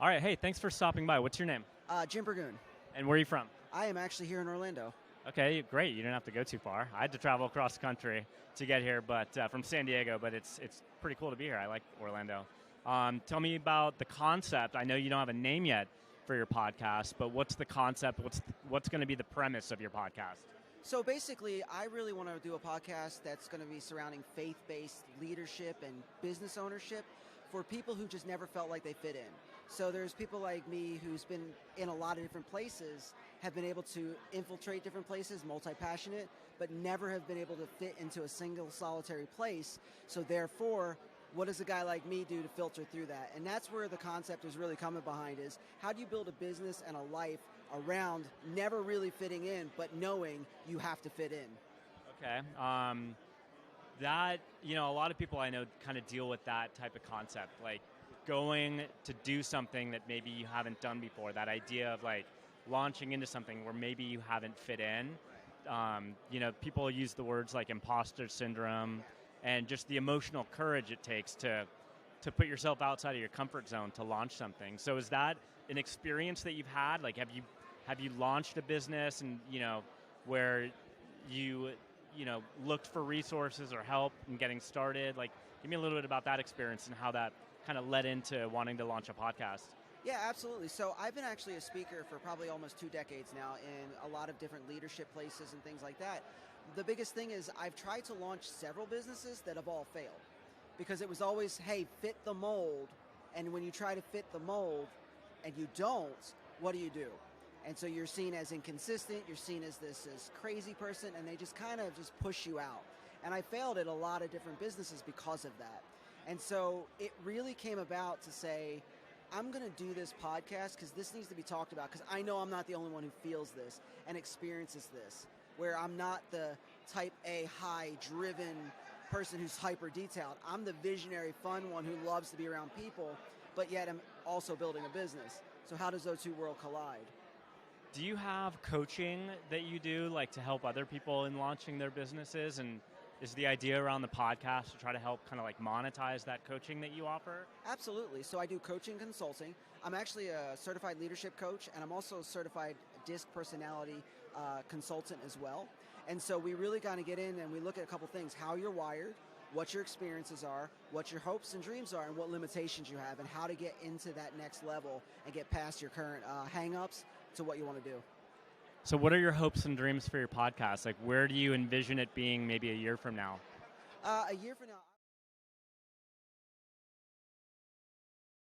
All right, hey, thanks for stopping by. What's your name? JimBurgoon. And where are you from? I am actually here in Orlando. Okay, great. You didn't have to go too far. I had to travel across the country to get here, but from San Diego. But it's pretty cool to be here. I like Orlando. Tell me about the concept. I know you don't have a name yet for your podcast, but what's the concept? What's going to be the premise of your podcast? So basically, I really want to do a podcast that's going to be surrounding faith-based leadership and business ownership for people who just never felt like they fit in. So there's people like me who's been in a lot of different places, have been able to infiltrate different places, multi-passionate, but never have been able to fit into a single solitary place. So therefore, what does a guy like me do to filter through that? And that's where the concept is really coming behind, is how do you build a business and a life around never really fitting in, but knowing you have to fit in? Okay. That, a lot of people I know kind of deal with that type of concept, like going to do something that maybe you haven't done before, that idea of like launching into something where maybe you haven't fit in. People use the words like imposter syndrome and just the emotional courage it takes to put yourself outside of your comfort zone to launch something. So is that an experience that you've had? Like, have you launched a business and, where you looked for resources or help in getting started? Like, give me a little bit about that experience and how that kind of led into wanting to launch a podcast. Yeah, absolutely. So I've been actually a speaker for probably almost 2 decades now in a lot of different leadership places and things like that. The biggest thing is I've tried to launch several businesses that have all failed because it was always, hey, fit the mold. And when you try to fit the mold and you don't, what do? And so you're seen as inconsistent, you're seen as this crazy person, and they just kind of just push you out. And I failed at a lot of different businesses because of that. And so it really came about to say, I'm going to do this podcast because this needs to be talked about, because I know I'm not the only one who feels this and experiences this, where I'm not the type A, high-driven person who's hyper-detailed. I'm the visionary, fun one who loves to be around people, but yet I'm also building a business. So how does those two worlds collide? Do you have coaching that you do, like to help other people in launching their businesses? And is the idea around the podcast to try to help kind of like monetize that coaching that you offer? Absolutely. So I do coaching consulting. I'm actually a certified leadership coach, and I'm also a certified DISC personality consultant as well. And so we really kind of get in and we look at a couple things: how you're wired, what your experiences are, what your hopes and dreams are, and what limitations you have, and how to get into that next level and get past your current hang-ups to what you want to do. So what are your hopes and dreams for your podcast? Like, where do you envision it being maybe a year from now? A year from now.